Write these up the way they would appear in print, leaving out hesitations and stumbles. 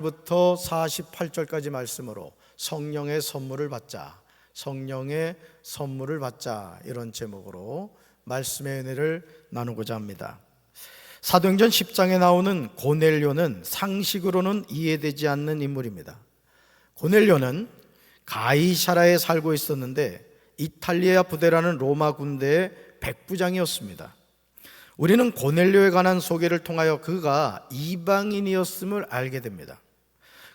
부터 48절까지 말씀으로 성령의 선물을 받자, 성령의 선물을 받자, 이런 제목으로 말씀의 은혜를 나누고자 합니다. 사도행전 10장에 나오는 고넬료는 상식으로는 이해되지 않는 인물입니다. 고넬료는 가이사라에 살고 있었는데 이탈리아 부대라는 로마 군대의 백부장이었습니다. 우리는 고넬료에 관한 소개를 통하여 그가 이방인이었음을 알게 됩니다.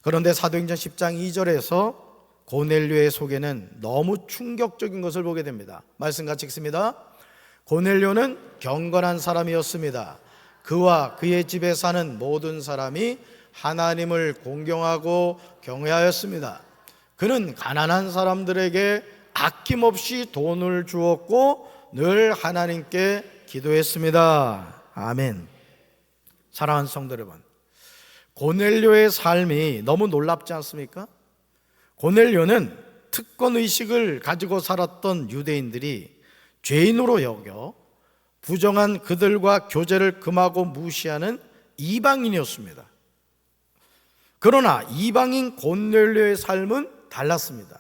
그런데 사도행전 10장 2절에서 고넬료의 소개는 너무 충격적인 것을 보게 됩니다. 말씀 같이 읽습니다. 고넬료는 경건한 사람이었습니다. 그와 그의 집에 사는 모든 사람이 하나님을 공경하고 경외하였습니다. 그는 가난한 사람들에게 아낌없이 돈을 주었고 늘 하나님께 기도했습니다. 아멘. 사랑하는 성도 여러분, 고넬료의 삶이 너무 놀랍지 않습니까? 고넬료는 특권의식을 가지고 살았던 유대인들이 죄인으로 여겨 부정한 그들과 교제를 금하고 무시하는 이방인이었습니다. 그러나 이방인 고넬료의 삶은 달랐습니다.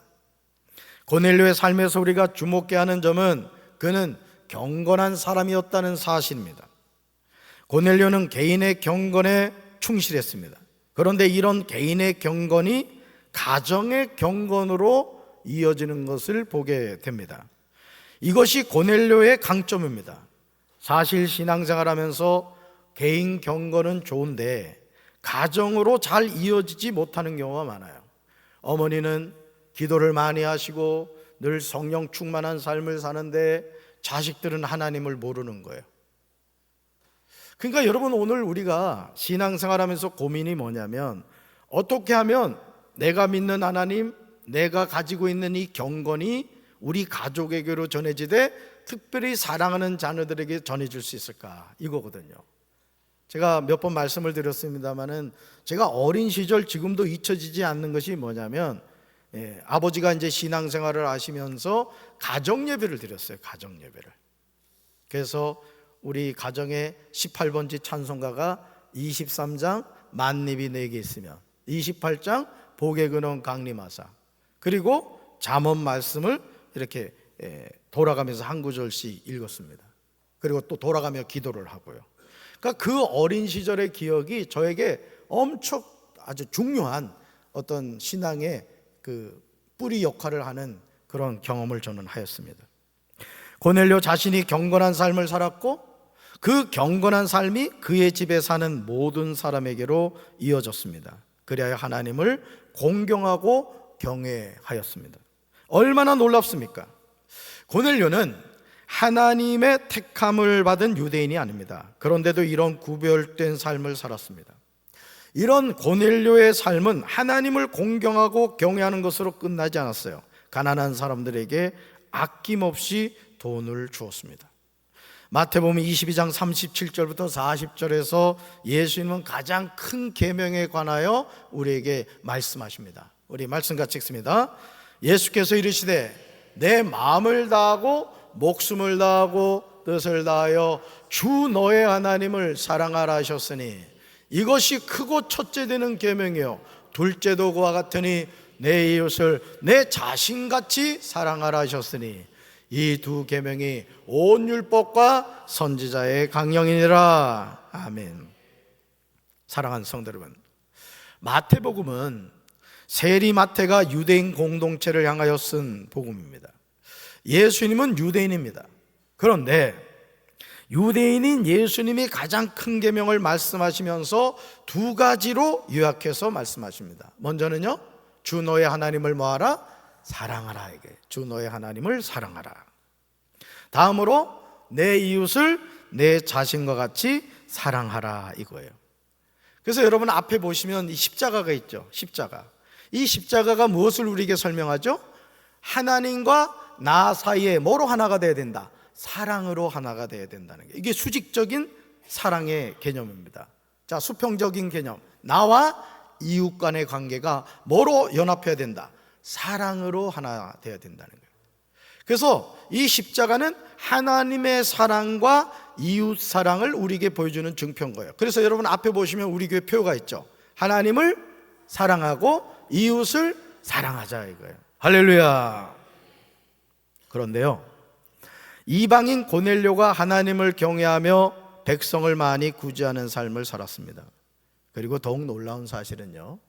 고넬료의 삶에서 우리가 주목해야 하는 점은 그는 경건한 사람이었다는 사실입니다. 고넬료는 개인의 경건에 충실했습니다. 그런데 이런 개인의 경건이 가정의 경건으로 이어지는 것을 보게 됩니다. 이것이 고넬료의 강점입니다. 사실 신앙생활하면서 개인 경건은 좋은데 가정으로 잘 이어지지 못하는 경우가 많아요. 어머니는 기도를 많이 하시고 늘 성령 충만한 삶을 사는데 자식들은 하나님을 모르는 거예요. 그러니까 여러분, 오늘 우리가 신앙생활하면서 고민이 뭐냐면 어떻게 하면 내가 믿는 하나님, 내가 가지고 있는 이 경건이 우리 가족에게로 전해지되 특별히 사랑하는 자녀들에게 전해질 수 있을까, 이거거든요. 제가 몇 번 말씀을 드렸습니다마는 제가 어린 시절 지금도 잊혀지지 않는 것이 뭐냐면 아버지가 이제 신앙생활을 하시면서 가정예배를 드렸어요. 가정예배를. 그래서 우리 가정에 18번지 찬송가가 23장 만립이 내게 있으면, 28장 복의 근원 강림하사, 그리고 잠언 말씀을 이렇게 돌아가면서 한 구절씩 읽었습니다. 그리고 또 돌아가며 기도를 하고요. 그러니까 그 어린 시절의 기억이 저에게 엄청 아주 중요한 어떤 신앙의 그 뿌리 역할을 하는 그런 경험을 저는 하였습니다. 고넬료 자신이 경건한 삶을 살았고 그 경건한 삶이 그의 집에 사는 모든 사람에게로 이어졌습니다. 그리하여 하나님을 공경하고 경외하였습니다. 얼마나 놀랍습니까? 고넬료는 하나님의 택함을 받은 유대인이 아닙니다. 그런데도 이런 구별된 삶을 살았습니다. 이런 고넬료의 삶은 하나님을 공경하고 경외하는 것으로 끝나지 않았어요. 가난한 사람들에게 아낌없이 돈을 주었습니다. 마태복음 22장 37절부터 40절에서 예수님은 가장 큰 계명에 관하여 우리에게 말씀하십니다. 우리 말씀 같이 읽습니다. 예수께서 이르시되 내 마음을 다하고 목숨을 다하고 뜻을 다하여 주 너의 하나님을 사랑하라 하셨으니 이것이 크고 첫째 되는 계명이요 둘째도 그와 같으니 내 이웃을 내 자신같이 사랑하라 하셨으니 이 두 계명이 온 율법과 선지자의 강령이니라. 아멘. 사랑하는 성도 여러분, 마태복음은 세리 마태가 유대인 공동체를 향하여 쓴 복음입니다. 예수님은 유대인입니다. 그런데 유대인인 예수님이 가장 큰 계명을 말씀하시면서 두 가지로 요약해서 말씀하십니다. 먼저는요, 주 너의 하나님을 뭐하라? 사랑하라. 이게 주 너의 하나님을 사랑하라. 다음으로 내 이웃을 내 자신과 같이 사랑하라, 이거예요. 그래서 여러분 앞에 보시면 이 십자가가 있죠. 십자가. 이 십자가가 무엇을 우리에게 설명하죠? 하나님과 나 사이에 뭐로 하나가 돼야 된다? 사랑으로 하나가 돼야 된다는 게, 이게 수직적인 사랑의 개념입니다. 자, 수평적인 개념, 나와 이웃 간의 관계가 뭐로 연합해야 된다? 사랑으로 하나 돼야 된다는 거예요. 그래서 이 십자가는 하나님의 사랑과 이웃 사랑을 우리에게 보여주는 증표인 거예요. 그래서 여러분 앞에 보시면 우리 교회 표가 있죠. 하나님을 사랑하고 이웃을 사랑하자 이거예요. 할렐루야. 그런데요, 이방인 고넬료가 하나님을 경외하며 백성을 많이 구제하는 삶을 살았습니다. 그리고 더욱 놀라운 사실은요,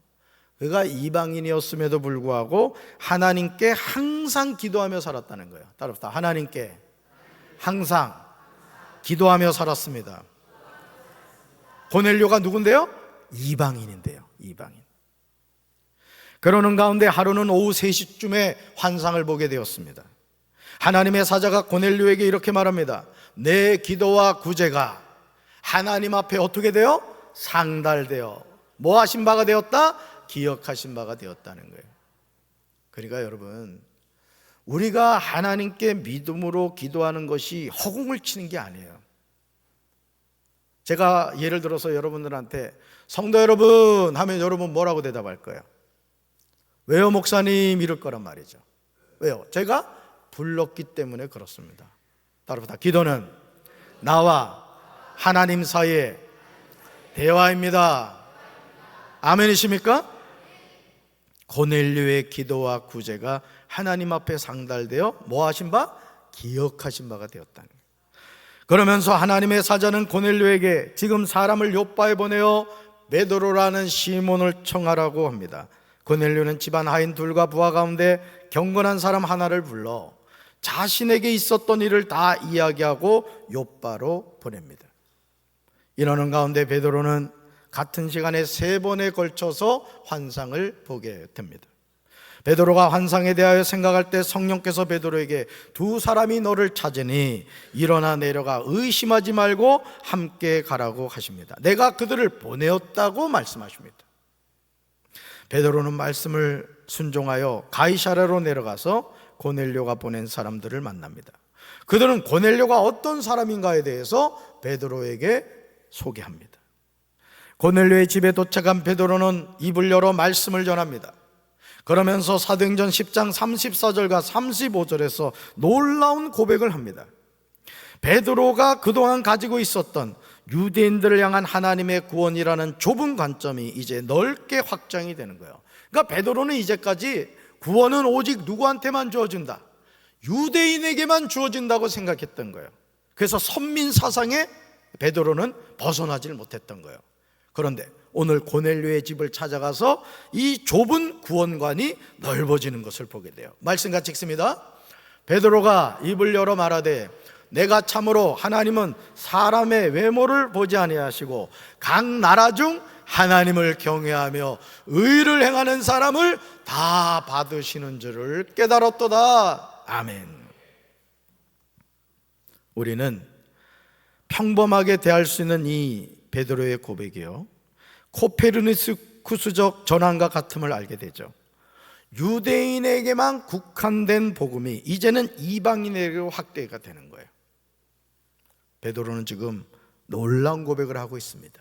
그가 이방인이었음에도 불구하고 하나님께 항상 기도하며 살았다는 거예요. 따라합시다. 하나님께 항상 기도하며 살았습니다. 고넬료가 누군데요? 이방인인데요. 이방인. 그러는 가운데 하루는 오후 3시쯤에 환상을 보게 되었습니다. 하나님의 사자가 고넬료에게 이렇게 말합니다. 내 기도와 구제가 하나님 앞에 어떻게 되어? 상달되어 뭐 하신 바가 되었다? 기억하신 바가 되었다는 거예요. 그러니까 여러분, 우리가 하나님께 믿음으로 기도하는 것이 허공을 치는 게 아니에요. 제가 예를 들어서 여러분들한테 성도 여러분 하면 여러분 뭐라고 대답할 거예요? 왜요 목사님? 이럴 거란 말이죠. 왜요? 제가 불렀기 때문에 그렇습니다. 따라서 기도는 나와 하나님 사이의 대화입니다. 아멘이십니까? 고넬료의 기도와 구제가 하나님 앞에 상달되어 뭐 하신 바? 기억하신 바가 되었다는 거예요. 그러면서 하나님의 사자는 고넬료에게 지금 사람을 요빠에 보내어 베드로라는 시몬을 청하라고 합니다. 고넬료는 집안 하인 둘과 부하 가운데 경건한 사람 하나를 불러 자신에게 있었던 일을 다 이야기하고 요빠로 보냅니다. 이러는 가운데 베드로는 같은 시간에 3번에 걸쳐서 환상을 보게 됩니다. 베드로가 환상에 대하여 생각할 때 성령께서 베드로에게 두 사람이 너를 찾으니 일어나 내려가 의심하지 말고 함께 가라고 하십니다. 내가 그들을 보내었다고 말씀하십니다. 베드로는 말씀을 순종하여 가이사랴로 내려가서 고넬료가 보낸 사람들을 만납니다. 그들은 고넬료가 어떤 사람인가에 대해서 베드로에게 소개합니다. 고넬료의 집에 도착한 베드로는 입을 열어 말씀을 전합니다. 그러면서 사도행전 10장 34절과 35절에서 놀라운 고백을 합니다. 베드로가 그동안 가지고 있었던 유대인들을 향한 하나님의 구원이라는 좁은 관점이 이제 넓게 확장이 되는 거예요. 그러니까 베드로는 이제까지 구원은 오직 누구한테만 주어진다, 유대인에게만 주어진다고 생각했던 거예요. 그래서 선민 사상에 베드로는 벗어나질 못했던 거예요. 그런데 오늘 고넬료의 집을 찾아가서 이 좁은 구원관이 넓어지는 것을 보게 돼요. 말씀 같이 읽습니다. 베드로가 입을 열어 말하되 내가 참으로 하나님은 사람의 외모를 보지 아니하시고 각 나라 중 하나님을 경외하며 의를 행하는 사람을 다 받으시는 줄을 깨달았도다. 아멘. 우리는 평범하게 대할 수 있는 이 베드로의 고백이요, 코페르니쿠스적 전환과 같음을 알게 되죠. 유대인에게만 국한된 복음이 이제는 이방인에게로 확대가 되는 거예요. 베드로는 지금 놀라운 고백을 하고 있습니다.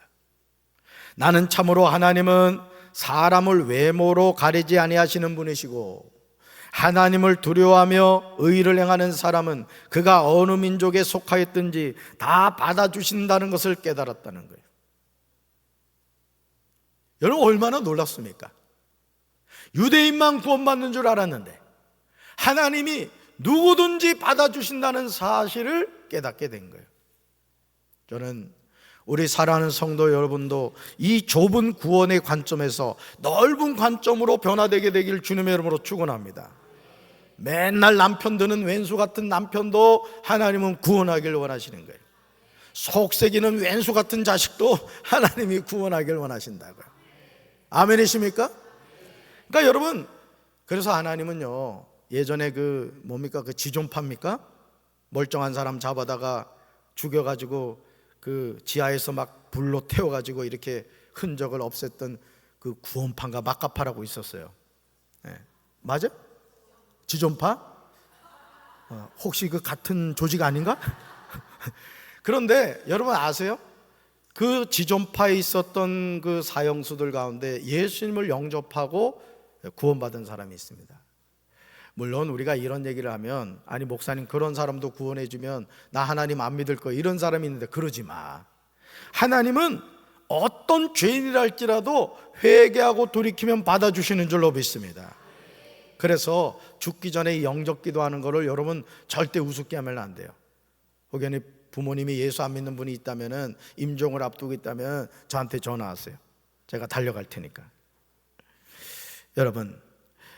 나는 참으로 하나님은 사람을 외모로 가리지 아니하시는 분이시고 하나님을 두려워하며 의를 행하는 사람은 그가 어느 민족에 속하였든지 다 받아주신다는 것을 깨달았다는 거예요. 여러분 얼마나 놀랍습니까? 유대인만 구원받는 줄 알았는데 하나님이 누구든지 받아주신다는 사실을 깨닫게 된 거예요. 저는 우리 사랑하는 성도 여러분도 이 좁은 구원의 관점에서 넓은 관점으로 변화되게 되길 주님의 이름으로 축원합니다. 맨날 남편 드는 왼수 같은 남편도 하나님은 구원하길 원하시는 거예요. 속썩이는 왼수 같은 자식도 하나님이 구원하길 원하신다고요. 아멘이십니까? 그러니까 여러분, 그래서 하나님은요, 예전에 그 뭡니까? 그 지존파입니까? 멀쩡한 사람 잡아다가 죽여가지고 그 지하에서 막 불로 태워가지고 이렇게 흔적을 없앴던 그 구원파인가 막가파라고 있었어요. 네. 맞아? 지존파? 혹시 그 같은 조직 아닌가? 그런데 여러분 아세요? 그 지존파에 있었던 그 사형수들 가운데 예수님을 영접하고 구원받은 사람이 있습니다. 물론 우리가 이런 얘기를 하면 아니 목사님 그런 사람도 구원해 주면 나 하나님 안 믿을 거야 이런 사람이 있는데 그러지 마. 하나님은 어떤 죄인이라 할지라도 회개하고 돌이키면 받아주시는 줄로 믿습니다. 그래서 죽기 전에 영접 기도하는 거를 여러분 절대 우습게 하면 안 돼요. 혹여나 부모님이 예수 안 믿는 분이 있다면, 임종을 앞두고 있다면 저한테 전화하세요. 제가 달려갈 테니까. 여러분,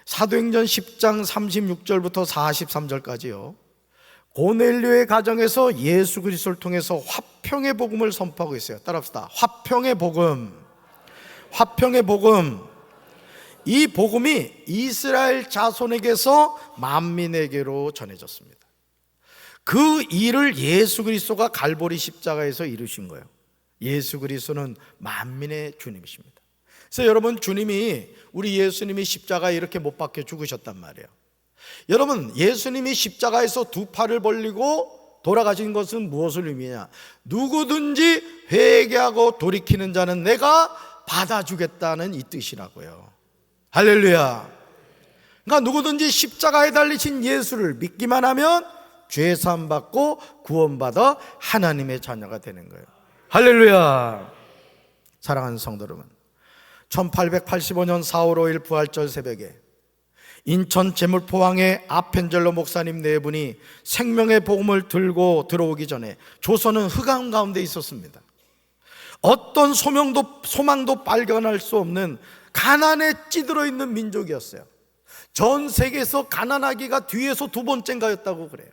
사도행전 10장 36절부터 43절까지요, 고넬료의 가정에서 예수 그리스도를 통해서 화평의 복음을 선포하고 있어요. 따라합시다. 화평의 복음. 화평의 복음. 이 복음이 이스라엘 자손에게서 만민에게로 전해졌습니다. 그 일을 예수 그리스도가 갈보리 십자가에서 이루신 거예요. 예수 그리스도는 만민의 주님이십니다. 그래서 여러분, 주님이, 우리 예수님이 십자가에 이렇게 못 박혀 죽으셨단 말이에요. 여러분, 예수님이 십자가에서 두 팔을 벌리고 돌아가신 것은 무엇을 의미하냐? 누구든지 회개하고 돌이키는 자는 내가 받아주겠다는 이 뜻이라고요. 할렐루야. 그러니까 누구든지 십자가에 달리신 예수를 믿기만 하면 죄 사함 받고 구원받아 하나님의 자녀가 되는 거예요. 할렐루야. 사랑하는 성도 여러분, 1885년 4월 5일 부활절 새벽에 인천 제물포항의 아펜젤로 목사님 네 분이 생명의 복음을 들고 들어오기 전에 조선은 흑암 가운데 있었습니다. 어떤 소망도 발견할 수 없는 가난에 찌들어 있는 민족이었어요. 전 세계에서 가난하기가 뒤에서 두 번째인가였다고 그래요.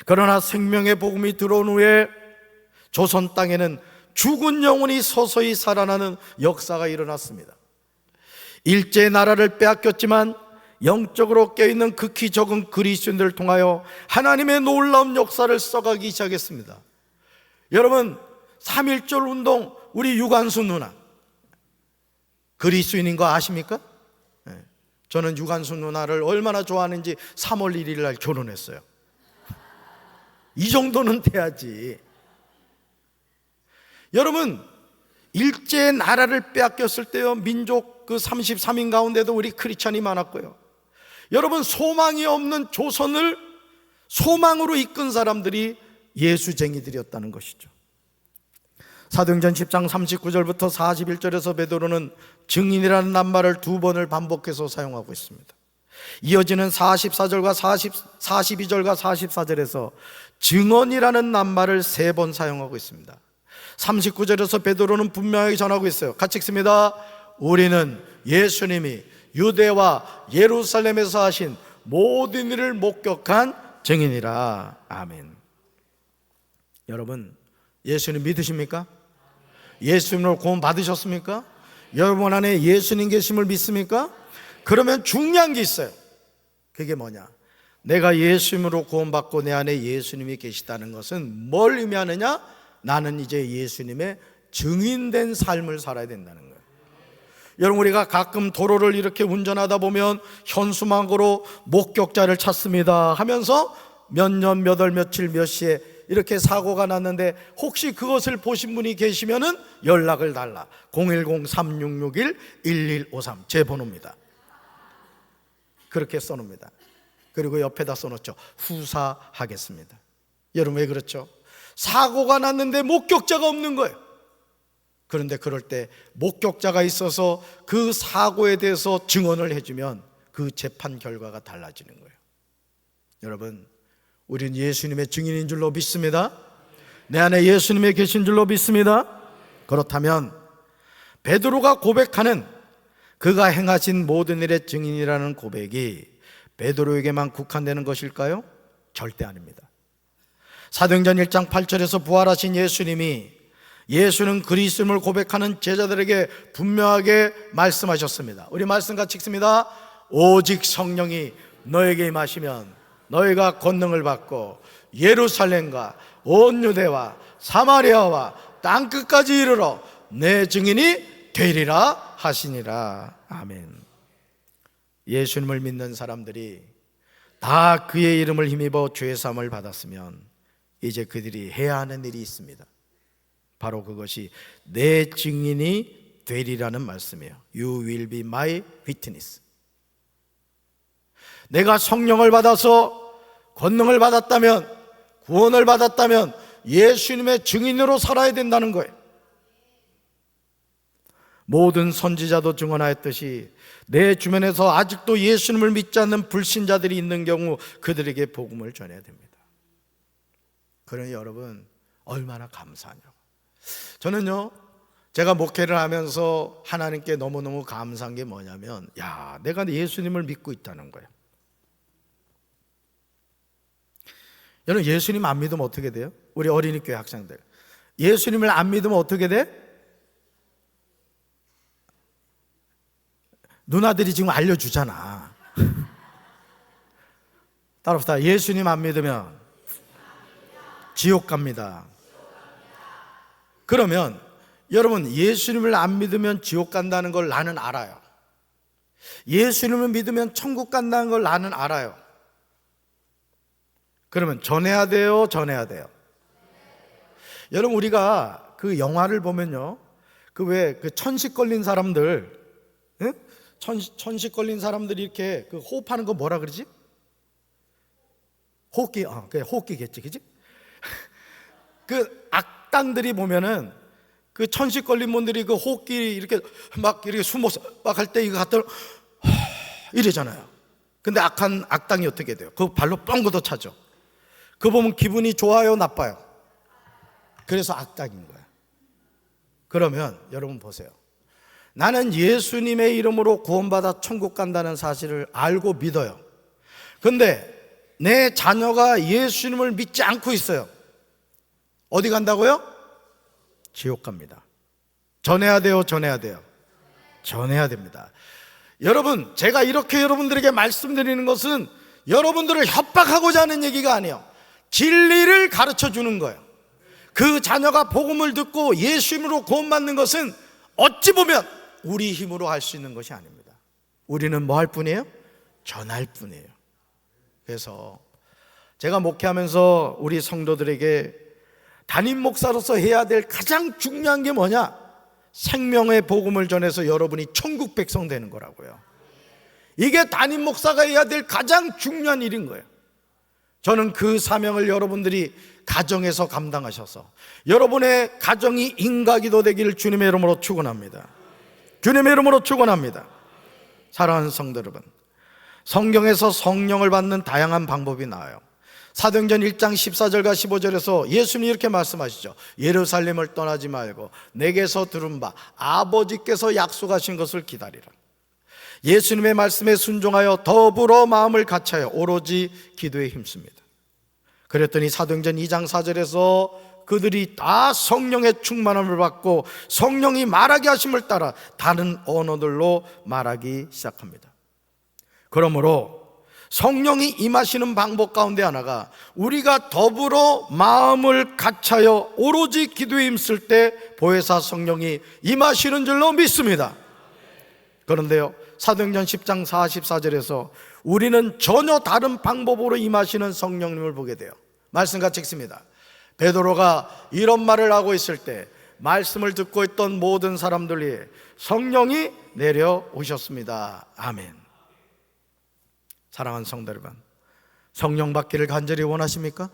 그러나 생명의 복음이 들어온 후에 조선 땅에는 죽은 영혼이 서서히 살아나는 역사가 일어났습니다. 일제의 나라를 빼앗겼지만 영적으로 깨어있는 극히 적은 그리스도인들을 통하여 하나님의 놀라운 역사를 써가기 시작했습니다. 여러분, 3.1절 운동, 우리 유관순 누나 그리스도인인 거 아십니까? 저는 유관순 누나를 얼마나 좋아하는지 3월 1일 날 결혼했어요. 이 정도는 돼야지. 여러분, 일제의 나라를 빼앗겼을 때요, 민족 그 33인 가운데도 우리 크리스찬이 많았고요. 여러분, 소망이 없는 조선을 소망으로 이끈 사람들이 예수쟁이들이었다는 것이죠. 사도행전 10장 39절부터 41절에서 베드로는 증인이라는 낱말을 두 번을 반복해서 사용하고 있습니다. 이어지는 44절과 42절과 44절에서 증언이라는 낱말을 세 번 사용하고 있습니다. 39절에서 베드로는 분명하게 전하고 있어요. 같이 읽습니다. 우리는 예수님이 유대와 예루살렘에서 하신 모든 일을 목격한 증인이라. 아멘. 여러분, 예수님 믿으십니까? 예수님으로 구원 받으셨습니까? 여러분 안에 예수님 계심을 믿습니까? 그러면 중요한 게 있어요. 그게 뭐냐? 내가 예수님으로 구원받고 내 안에 예수님이 계시다는 것은 뭘 의미하느냐? 나는 이제 예수님의 증인된 삶을 살아야 된다는 거예요. 여러분, 우리가 가끔 도로를 이렇게 운전하다 보면 현수막으로 목격자를 찾습니다 하면서 몇 년, 몇 월, 며칠, 몇 시에 이렇게 사고가 났는데 혹시 그것을 보신 분이 계시면은 연락을 달라. 010-3661-1153 제 번호입니다. 그렇게 써놓습니다. 그리고 옆에다 써놓죠. 후사하겠습니다. 여러분, 왜 그렇죠? 사고가 났는데 목격자가 없는 거예요. 그런데 그럴 때 목격자가 있어서 그 사고에 대해서 증언을 해주면 그 재판 결과가 달라지는 거예요. 여러분, 우리는 예수님의 증인인 줄로 믿습니다. 내 안에 예수님이 계신 줄로 믿습니다. 그렇다면 베드로가 고백하는 그가 행하신 모든 일의 증인이라는 고백이 베드로에게만 국한되는 것일까요? 절대 아닙니다. 사도행전 1장 8절에서 부활하신 예수는 그리스도임을 고백하는 제자들에게 분명하게 말씀하셨습니다. 우리 말씀 같이 읽습니다. 오직 성령이 너에게 임하시면 너희가 권능을 받고 예루살렘과 온 유대와 사마리아와 땅끝까지 이르러 내 증인이 되리라 하시니라. 아멘. 예수님을 믿는 사람들이 다 그의 이름을 힘입어 죄사함을 받았으면 이제 그들이 해야 하는 일이 있습니다. 바로 그것이 내 증인이 되리라는 말씀이에요. You will be my witness. 내가 성령을 받아서 권능을 받았다면, 구원을 받았다면 예수님의 증인으로 살아야 된다는 거예요. 모든 선지자도 증언하였듯이 내 주변에서 아직도 예수님을 믿지 않는 불신자들이 있는 경우 그들에게 복음을 전해야 됩니다. 그러니 여러분 얼마나 감사하냐고. 저는요, 제가 목회를 하면서 하나님께 너무너무 감사한 게 뭐냐면, 야, 내가 예수님을 믿고 있다는 거예요. 여러분, 예수님 안 믿으면 어떻게 돼요? 우리 어린이교회 학생들, 예수님을 안 믿으면 어떻게 돼? 누나들이 지금 알려주잖아. 따라합시다. 예수님 안 믿으면 지옥 갑니다. 그러면 여러분, 예수님을 안 믿으면 지옥 간다는 걸 나는 알아요. 예수님을 믿으면 천국 간다는 걸 나는 알아요. 그러면 전해야 돼요, 전해야 돼요? 여러분, 우리가 그 영화를 보면요, 그 왜 그 천식 걸린 사람들, 응? 천식 걸린 사람들이 이렇게 그 호흡하는 거 뭐라 그러지? 호흡기, 그래, 호흡기겠지, 그지? 그 악당들이 보면은 그 천식 걸린 분들이 그 호흡기 이렇게 막 이렇게 숨어서 막 할 때 이거 갖다 이러잖아요. 근데 악한 악당이 어떻게 돼요? 그 발로 뻥 걷어 차죠. 그 보면 기분이 좋아요, 나빠요? 그래서 악당인 거야. 그러면 여러분 보세요. 나는 예수님의 이름으로 구원받아 천국 간다는 사실을 알고 믿어요. 근데 내 자녀가 예수님을 믿지 않고 있어요. 어디 간다고요? 지옥 갑니다. 전해야 돼요, 전해야 돼요? 전해야 됩니다. 여러분, 제가 이렇게 여러분들에게 말씀드리는 것은 여러분들을 협박하고자 하는 얘기가 아니에요. 진리를 가르쳐 주는 거예요. 그 자녀가 복음을 듣고 예수님으로 구원받는 것은 어찌 보면 우리 힘으로 할 수 있는 것이 아닙니다. 우리는 뭐 할 뿐이에요? 전할 뿐이에요. 그래서 제가 목회하면서 우리 성도들에게 담임 목사로서 해야 될 가장 중요한 게 뭐냐? 생명의 복음을 전해서 여러분이 천국 백성 되는 거라고요. 이게 담임 목사가 해야 될 가장 중요한 일인 거예요. 저는 그 사명을 여러분들이 가정에서 감당하셔서 여러분의 가정이 인가기도 되기를 주님의 이름으로 축원합니다. 주님의 이름으로 축원합니다. 사랑하는 성도 여러분, 성경에서 성령을 받는 다양한 방법이 나와요. 사도행전 1장 14절과 15절에서 예수님이 이렇게 말씀하시죠. 예루살렘을 떠나지 말고 내게서 들은 바 아버지께서 약속하신 것을 기다리라. 예수님의 말씀에 순종하여 더불어 마음을 같이하여 오로지 기도에 힘씁니다. 그랬더니 사도행전 2장 4절에서 그들이 다 성령의 충만함을 받고 성령이 말하게 하심을 따라 다른 언어들로 말하기 시작합니다. 그러므로 성령이 임하시는 방법 가운데 하나가 우리가 더불어 마음을 같이하여 오로지 기도에 힘쓸 때 보혜사 성령이 임하시는 줄로 믿습니다. 그런데요, 사도행전 10장 44절에서 우리는 전혀 다른 방법으로 임하시는 성령님을 보게 돼요. 말씀 같이 읽습니다. 베드로가 이런 말을 하고 있을 때 말씀을 듣고 있던 모든 사람들 위에 성령이 내려오셨습니다. 아멘. 사랑하는 성도 여러분, 성령 받기를 간절히 원하십니까?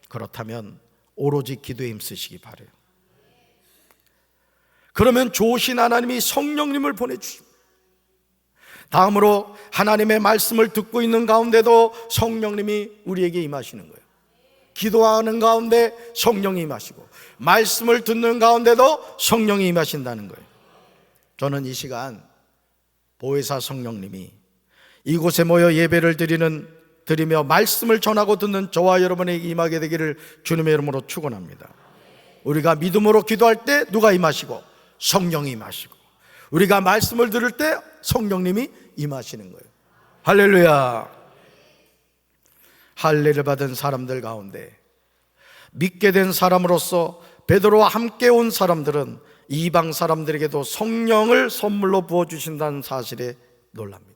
그렇다면 오로지 기도에 힘쓰시기 바라요. 그러면 좋으신 하나님이 성령님을 보내주십니다. 다음으로 하나님의 말씀을 듣고 있는 가운데도 성령님이 우리에게 임하시는 거예요. 기도하는 가운데 성령이 임하시고 말씀을 듣는 가운데도 성령이 임하신다는 거예요. 저는 이 시간 보혜사 성령님이 이곳에 모여 예배를 드리며 말씀을 전하고 듣는 저와 여러분에게 임하게 되기를 주님의 이름으로 축원합니다. 우리가 믿음으로 기도할 때 누가 임하시고? 성령이 임하시고, 우리가 말씀을 들을 때 성령님이 임하시는 거예요. 할렐루야. 할례를 받은 사람들 가운데 믿게 된 사람으로서 베드로와 함께 온 사람들은 이방 사람들에게도 성령을 선물로 부어주신다는 사실에 놀랍니다.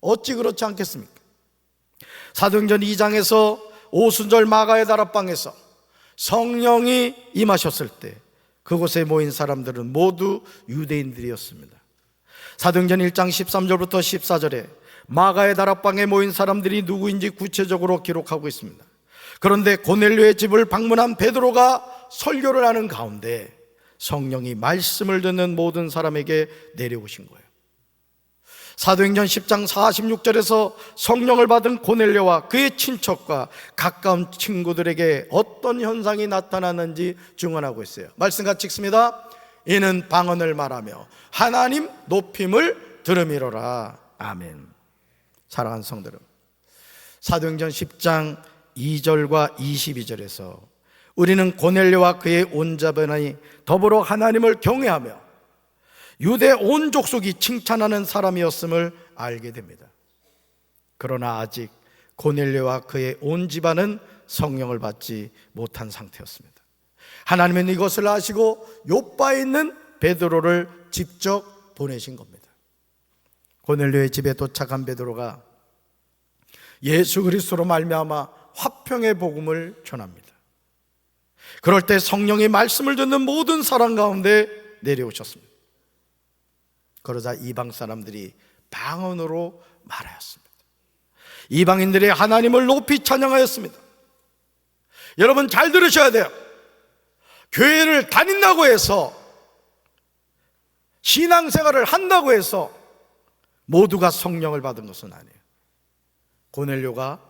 어찌 그렇지 않겠습니까? 사도행전 2장에서 오순절 마가의 다락방에서 성령이 임하셨을 때 그곳에 모인 사람들은 모두 유대인들이었습니다. 사도행전 1장 13절부터 14절에 마가의 다락방에 모인 사람들이 누구인지 구체적으로 기록하고 있습니다. 그런데 고넬료의 집을 방문한 베드로가 설교를 하는 가운데 성령이 말씀을 듣는 모든 사람에게 내려오신 거예요. 사도행전 10장 46절에서 성령을 받은 고넬료와 그의 친척과 가까운 친구들에게 어떤 현상이 나타났는지 증언하고 있어요. 말씀 같이 읽습니다. 이는 방언을 말하며 하나님 높임을 들음이로라. 아멘. 사랑하는 성도들, 사도행전 10장 2절과 22절에서 우리는 고넬료와 그의 온 자손이 더불어 하나님을 경외하며 유대 온 족속이 칭찬하는 사람이었음을 알게 됩니다. 그러나 아직 고넬료와 그의 온 집안은 성령을 받지 못한 상태였습니다. 하나님은 이것을 아시고 요빠에 있는 베드로를 직접 보내신 겁니다. 고넬료의 집에 도착한 베드로가 예수 그리스도로 말미암아 화평의 복음을 전합니다. 그럴 때 성령의 말씀을 듣는 모든 사람 가운데 내려오셨습니다. 그러자 이방 사람들이 방언으로 말하였습니다. 이방인들이 하나님을 높이 찬양하였습니다. 여러분 잘 들으셔야 돼요. 교회를 다닌다고 해서, 신앙생활을 한다고 해서 모두가 성령을 받은 것은 아니에요. 고넬료가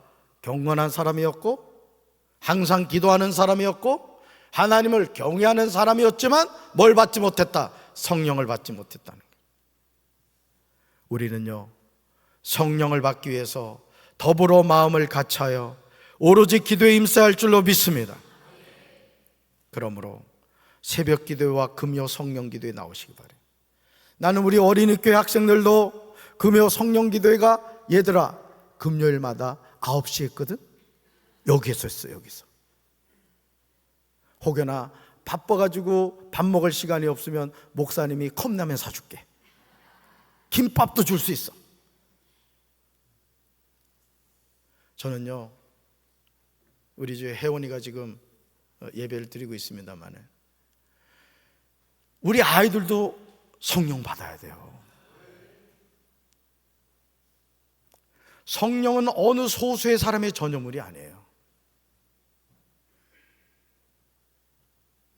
경건한 사람이었고 항상 기도하는 사람이었고 하나님을 경외하는 사람이었지만 뭘 받지 못했다? 성령을 받지 못했다는 거예요. 우리는요, 성령을 받기 위해서 더불어 마음을 같이하여 오로지 기도에 임해할 줄로 믿습니다. 그러므로 새벽 기도와 금요 성령 기도에 나오시기 바래요. 나는 우리 어린이교회 학생들도 금요 성령 기도회가, 얘들아 금요일마다 9시에 했거든? 여기서 했어요. 여기서. 혹여나 바빠가지고 밥 먹을 시간이 없으면 목사님이 컵라면 사줄게. 김밥도 줄 수 있어. 저는요, 우리 집에 혜원이가 지금 예배를 드리고 있습니다만 우리 아이들도 성령 받아야 돼요. 성령은 어느 소수의 사람의 전유물이 아니에요.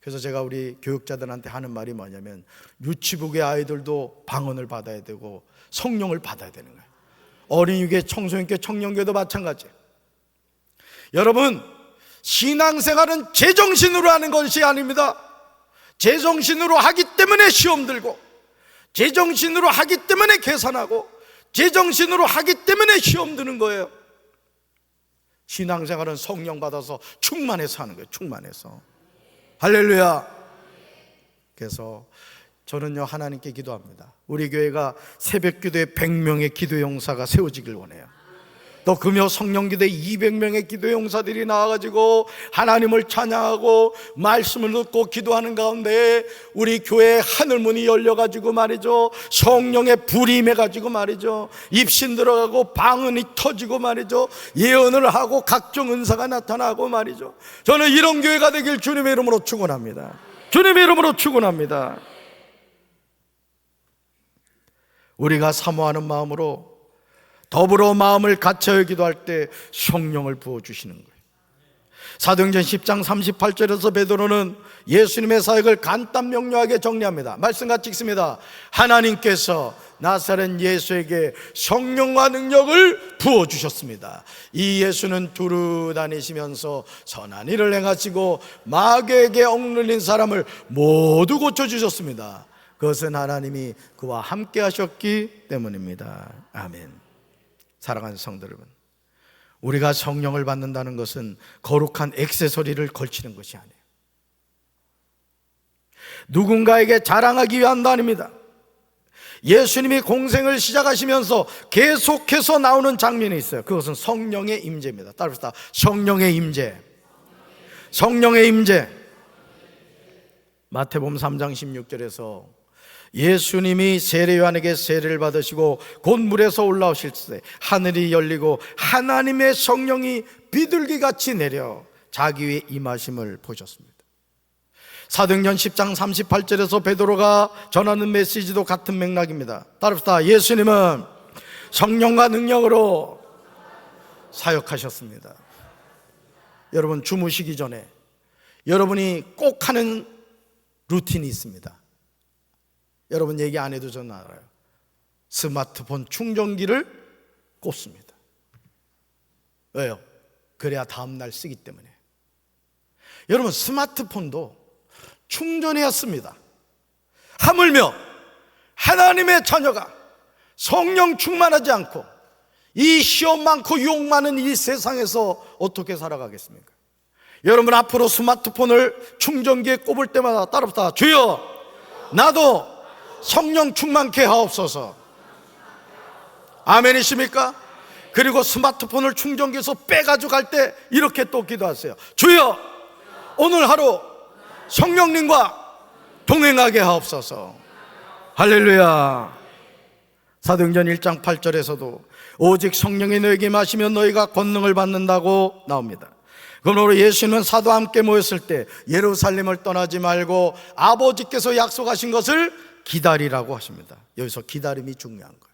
그래서 제가 우리 교육자들한테 하는 말이 뭐냐면, 유치부의 아이들도 방언을 받아야 되고 성령을 받아야 되는 거예요. 어린이교회, 청소년교회, 청년교회도 마찬가지예요. 여러분, 신앙생활은 제정신으로 하는 것이 아닙니다. 제정신으로 하기 때문에 시험 들고, 제정신으로 하기 때문에 계산하고, 제정신으로 하기 때문에 시험 드는 거예요. 신앙생활은 성령 받아서 충만해서 하는 거예요. 충만해서. 할렐루야. 그래서 저는요, 하나님께 기도합니다. 우리 교회가 새벽 기도에 100명의 기도 용사가 세워지길 원해요. 또 금요 성령 기도에 200명의 기도 용사들이 나와가지고 하나님을 찬양하고 말씀을 듣고 기도하는 가운데 우리 교회 하늘문이 열려가지고 말이죠, 성령의 불이 임해가지고 말이죠, 입신 들어가고 방언이 터지고 말이죠, 예언을 하고 각종 은사가 나타나고 말이죠. 저는 이런 교회가 되길 주님의 이름으로 축원합니다. 주님의 이름으로 축원합니다. 우리가 사모하는 마음으로 더불어 마음을 같이하여 기도할 때 성령을 부어주시는 거예요. 사도행전 10장 38절에서 베드로는 예수님의 사역을 간단 명료하게 정리합니다. 말씀같이 읽습니다. 하나님께서 나사렛 예수에게 성령과 능력을 부어주셨습니다. 이 예수는 두루 다니시면서 선한 일을 행하시고 마귀에게 억눌린 사람을 모두 고쳐주셨습니다. 그것은 하나님이 그와 함께 하셨기 때문입니다. 아멘. 사랑하는 성도 여러분, 우리가 성령을 받는다는 것은 거룩한 액세서리를 걸치는 것이 아니에요. 누군가에게 자랑하기 위함도 아닙니다. 예수님이 공생을 시작하시면서 계속해서 나오는 장면이 있어요. 그것은 성령의 임재입니다. 따라서 성령의 임재. 성령의 임재. 마태복음 3장 16절에서 예수님이 세례 요한에게 세례를 받으시고 곧 물에서 올라오실 때 하늘이 열리고 하나님의 성령이 비둘기같이 내려 자기 위에 임하심을 보셨습니다. 사도행전 10장 38절에서 베드로가 전하는 메시지도 같은 맥락입니다. 따릅시다. 예수님은 성령과 능력으로 사역하셨습니다. 여러분, 주무시기 전에 여러분이 꼭 하는 루틴이 있습니다. 여러분 얘기 안 해도 저는 알아요. 스마트폰 충전기를 꽂습니다. 왜요? 그래야 다음날 쓰기 때문에. 여러분 스마트폰도 충전해야 씁니다. 하물며 하나님의 자녀가 성령 충만하지 않고 이 시험 많고 유혹 많은 이 세상에서 어떻게 살아가겠습니까? 여러분 앞으로 스마트폰을 충전기에 꼽을 때마다 따라붙어 주여 나도 성령 충만케 하옵소서. 아멘이십니까? 그리고 스마트폰을 충전기에서 빼가지고 갈 때 이렇게 또 기도하세요. 주여 오늘 하루 성령님과 동행하게 하옵소서. 할렐루야. 사도행전 1장 8절에서도 오직 성령이 너에게 임하시면 너희가 권능을 받는다고 나옵니다. 그러므로 예수님은 사도와 함께 모였을 때 예루살렘을 떠나지 말고 아버지께서 약속하신 것을 기다리라고 하십니다. 여기서 기다림이 중요한 거예요.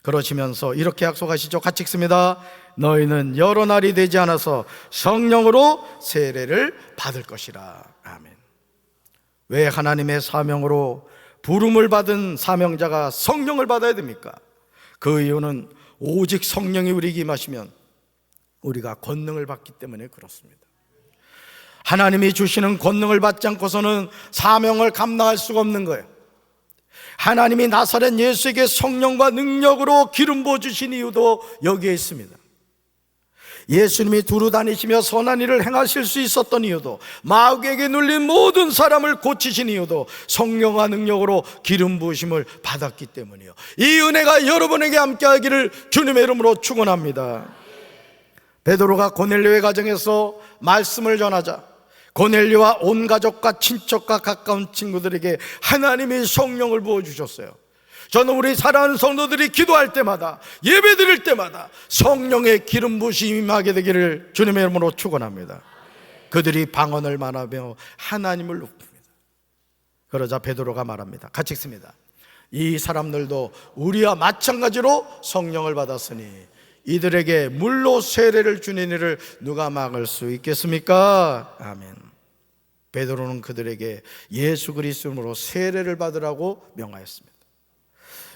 그러시면서 이렇게 약속하시죠. 같이 읽습니다. 너희는 여러 날이 되지 않아서 성령으로 세례를 받을 것이라. 아멘. 왜 하나님의 사명으로 부름을 받은 사명자가 성령을 받아야 됩니까? 그 이유는 오직 성령이 우리에게 임하시면 우리가 권능을 받기 때문에 그렇습니다. 하나님이 주시는 권능을 받지 않고서는 사명을 감당할 수가 없는 거예요. 하나님이 나사렛 예수에게 성령과 능력으로 기름 부어주신 이유도 여기에 있습니다. 예수님이 두루 다니시며 선한 일을 행하실 수 있었던 이유도, 마귀에게 눌린 모든 사람을 고치신 이유도 성령과 능력으로 기름 부으심을 받았기 때문이요. 이 은혜가 여러분에게 함께하기를 주님의 이름으로 축원합니다. 베드로가 고넬료의 가정에서 말씀을 전하자 고넬료와 온 가족과 친척과 가까운 친구들에게 하나님이 성령을 부어주셨어요. 저는 우리 사랑하는 성도들이 기도할 때마다, 예배 드릴 때마다 성령의 기름 부으심이 임하게 되기를 주님의 이름으로 축원합니다. 그들이 방언을 말하며 하나님을 높입니다. 그러자 베드로가 말합니다. 같이 읽습니다. 이 사람들도 우리와 마찬가지로 성령을 받았으니 이들에게 물로 세례를 주는 일을 누가 막을 수 있겠습니까? 아멘. 베드로는 그들에게 예수 그리스도 이름으로 세례를 받으라고 명하였습니다.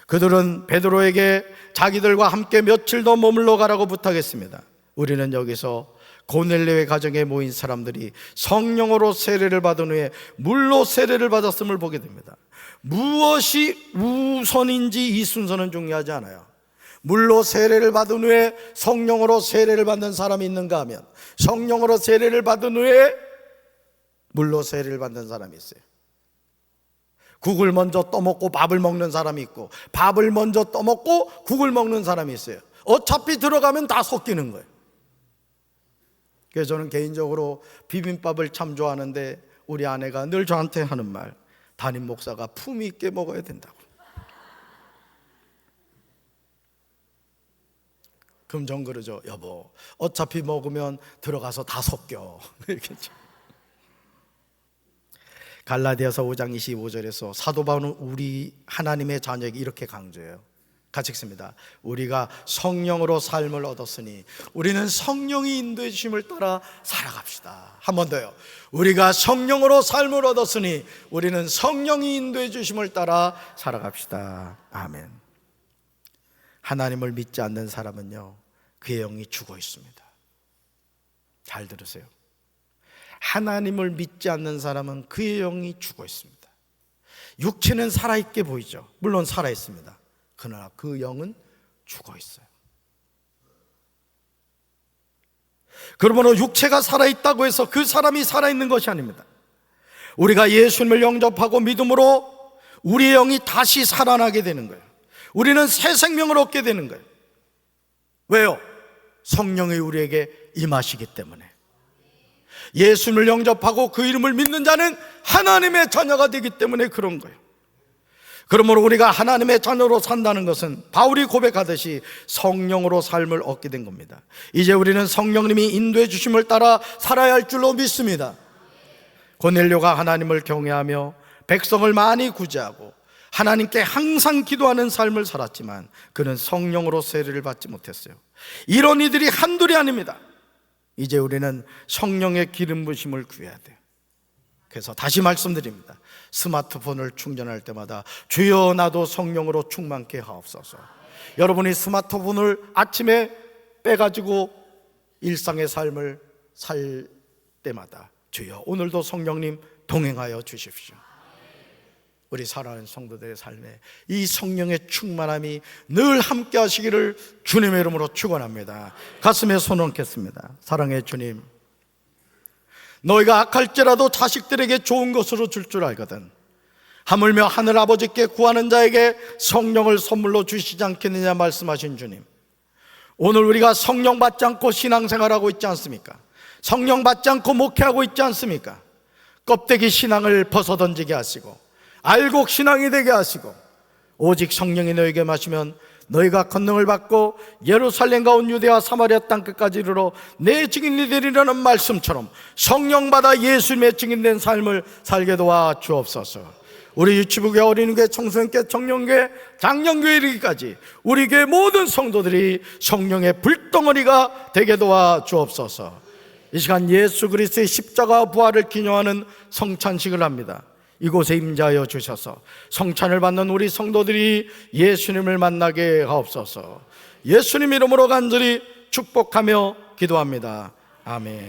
그들은 베드로에게 자기들과 함께 며칠 더 머물러 가라고 부탁했습니다. 우리는 여기서 고넬료의 가정에 모인 사람들이 성령으로 세례를 받은 후에 물로 세례를 받았음을 보게 됩니다. 무엇이 우선인지 이 순서는 중요하지 않아요. 물로 세례를 받은 후에 성령으로 세례를 받는 사람이 있는가 하면 성령으로 세례를 받은 후에 물로 세례를 받는 사람이 있어요. 국을 먼저 떠먹고 밥을 먹는 사람이 있고, 밥을 먼저 떠먹고 국을 먹는 사람이 있어요. 어차피 들어가면 다 섞이는 거예요. 그래서 저는 개인적으로 비빔밥을 참 좋아하는데 우리 아내가 늘 저한테 하는 말, 담임 목사가 품위 있게 먹어야 된다고. 그럼 전 그러죠. 여보, 어차피 먹으면 들어가서 다 섞여. 이렇게 했죠. 갈라디아서 5장 25절에서 사도 바울은 우리 하나님의 자녀에게 이렇게 강조해요. 같이 읽습니다. 우리가 성령으로 삶을 얻었으니 우리는 성령이 인도해 주심을 따라 살아갑시다. 한 번 더요. 우리가 성령으로 삶을 얻었으니 우리는 성령이 인도해 주심을 따라 살아갑시다. 아멘. 하나님을 믿지 않는 사람은요, 그의 영이 죽어 있습니다. 잘 들으세요. 하나님을 믿지 않는 사람은 그의 영이 죽어 있습니다. 육체는 살아있게 보이죠. 물론 살아있습니다. 그러나 그 영은 죽어 있어요. 그러므로 육체가 살아있다고 해서 그 사람이 살아있는 것이 아닙니다. 우리가 예수님을 영접하고 믿음으로 우리의 영이 다시 살아나게 되는 거예요. 우리는 새 생명을 얻게 되는 거예요. 왜요? 성령이 우리에게 임하시기 때문에. 예수님을 영접하고 그 이름을 믿는 자는 하나님의 자녀가 되기 때문에 그런 거예요. 그러므로 우리가 하나님의 자녀로 산다는 것은 바울이 고백하듯이 성령으로 삶을 얻게 된 겁니다. 이제 우리는 성령님이 인도해 주심을 따라 살아야 할 줄로 믿습니다. 고넬료가 하나님을 경외하며 백성을 많이 구제하고 하나님께 항상 기도하는 삶을 살았지만 그는 성령으로 세례를 받지 못했어요. 이런 이들이 한둘이 아닙니다. 이제 우리는 성령의 기름 부으심을 구해야 돼요. 그래서 다시 말씀드립니다. 스마트폰을 충전할 때마다 주여 나도 성령으로 충만케 하옵소서. 여러분이 스마트폰을 아침에 빼가지고 일상의 삶을 살 때마다 주여 오늘도 성령님 동행하여 주십시오. 우리 사랑하는 성도들의 삶에 이 성령의 충만함이 늘 함께 하시기를 주님의 이름으로 축원합니다. 가슴에 손 얹겠습니다. 사랑의 주님, 너희가 악할지라도 자식들에게 좋은 것으로 줄 줄 알거든 하물며 하늘 아버지께 구하는 자에게 성령을 선물로 주시지 않겠느냐 말씀하신 주님, 오늘 우리가 성령 받지 않고 신앙생활하고 있지 않습니까? 성령 받지 않고 목회하고 있지 않습니까? 껍데기 신앙을 벗어던지게 하시고 알곡 신앙이 되게 하시고 오직 성령이 너에게 마시면 너희가 권능을 받고 예루살렘과 온 유대와 사마리아 땅끝까지 이르러 내 증인이 되리라는 말씀처럼 성령 받아 예수님의 증인된 삶을 살게 도와 주옵소서. 우리 유치부교회, 어린이교회, 청소년교회, 청년교회, 장년교회 이르기까지 우리 교회 모든 성도들이 성령의 불덩어리가 되게 도와 주옵소서. 이 시간 예수 그리스도의 십자가 부활을 기념하는 성찬식을 합니다. 이곳에 임재하여 주셔서 성찬을 받는 우리 성도들이 예수님을 만나게 하옵소서. 예수님 이름으로 간절히 축복하며 기도합니다. 아멘.